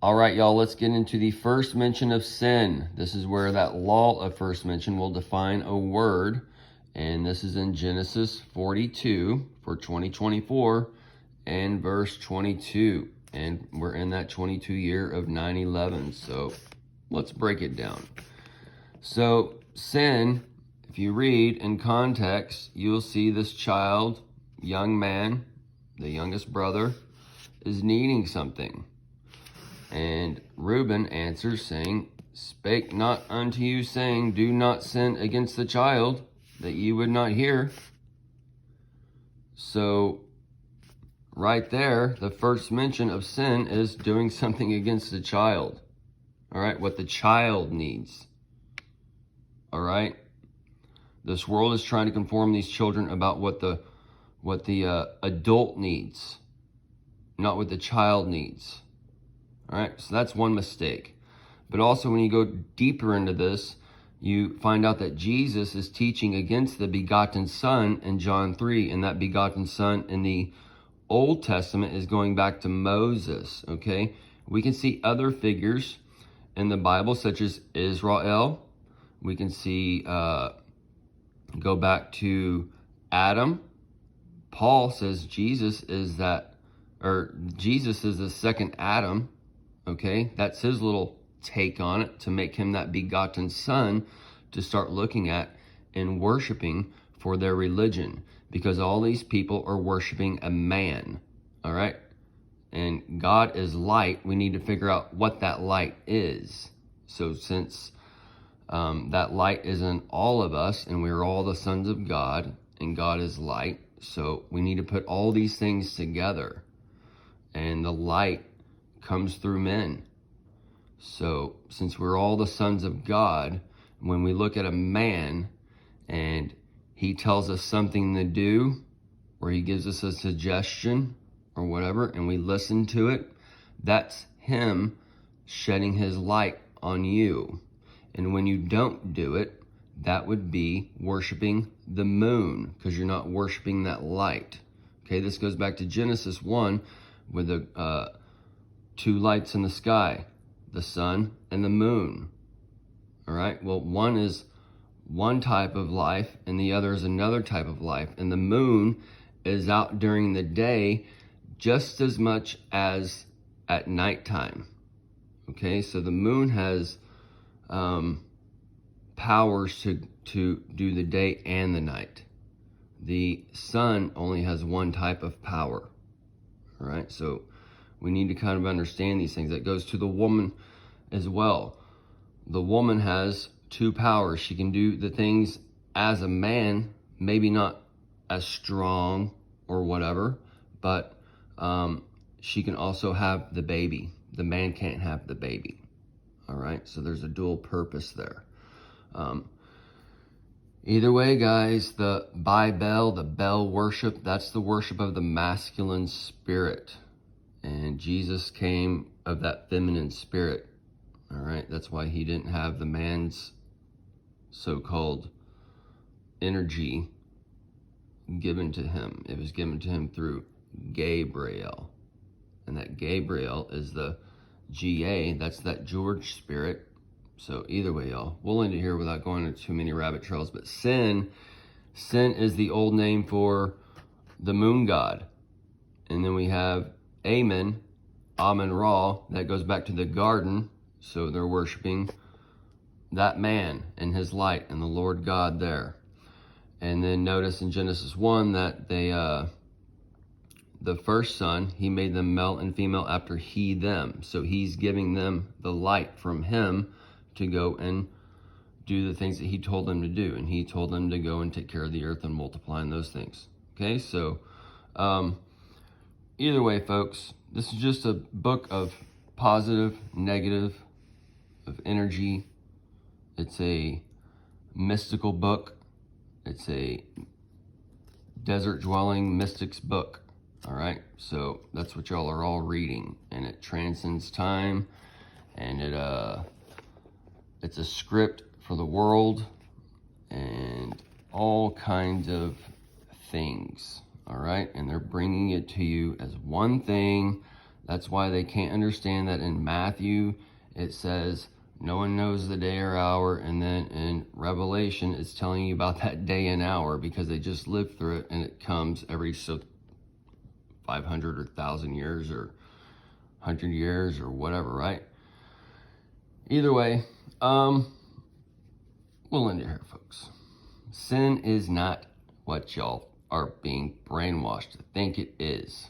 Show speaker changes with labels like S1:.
S1: All right, y'all, let's get into the first mention of sin. This is where that law of first mention will define a word. And this is in Genesis 42 for 2024 and verse 22. And we're in that 22 year of 9/11. So let's break it down. So sin, if you read in context, you'll see this child, young man, the youngest brother, is needing something. And Reuben answers, saying, Spake not unto you, saying, Do not sin against the child, that ye would not hear. So, right there, the first mention of sin is doing something against the child. All right, what the child needs. All right, this world is trying to conform these children about what the adult needs, not what the child needs. All right, so that's one mistake. But also when you go deeper into this, you find out that Jesus is teaching against the begotten Son in John 3, and that begotten Son in the Old Testament is going back to Moses, okay? We can see other figures in the Bible, such as Israel. We can see, go back to Adam. Paul says Jesus is the second Adam. Okay, that's his little take on it to make him that begotten Son to start looking at and worshiping for their religion, because all these people are worshiping a man. All right, and God is light. We need to figure out what that light is. So since that light is in all of us, and we're all the sons of God, and God is light, so we need to put all these things together, and the light comes through men. So since we're all the sons of God, when we look at a man and he tells us something to do, or he gives us a suggestion or whatever, and we listen to it, that's him shedding his light on you. And when you don't do it, that would be worshiping the moon, because you're not worshiping that light. Okay, this goes back to Genesis 1 with the two lights in the sky, the sun and the moon. All right, well, one is one type of life and the other is another type of life. And the moon is out during the day just as much as at nighttime. Okay, so the moon has powers to do the day and the night. The sun only has one type of power. All right, so we need to kind of understand these things. That goes to the woman as well. The woman has two powers. She can do the things as a man, maybe not as strong or whatever, but she can also have the baby. The man can't have the baby. All right, so there's a dual purpose there. Either way, guys, the Bible, the bell worship, that's the worship of the masculine spirit. And Jesus came of that feminine spirit. All right, that's why he didn't have the man's so-called energy given to him. It was given to him through Gabriel. And that Gabriel is the GA, that's that George spirit. So either way, y'all, we'll end it here without going into too many rabbit trails. But sin is the old name for the moon god. And then we have Amen, Amen-Ra, that goes back to the garden. So they're worshiping that man and his light and the Lord God there. And then notice in Genesis 1 that they, the first son, he made them male and female after he, them. So he's giving them the light from him to go and do the things that he told them to do. And he told them to go and take care of the earth and multiply and those things. Okay, so either way, folks, this is just a book of positive, negative, of energy. It's a mystical book. It's a desert dwelling mystics book. All right, so that's what y'all are all reading, and it transcends time, and it's a script for the world and all kinds of things. All right, and they're bringing it to you as one thing That's why they can't understand that in Matthew it says no one knows the day or hour, and then in Revelation it's telling you about that day and hour, because they just lived through it, and it comes every 500 or 1,000 years or 100 years or whatever, right? Either way, we'll end it here, folks. Sin is not what y'all are being brainwashed to think it is.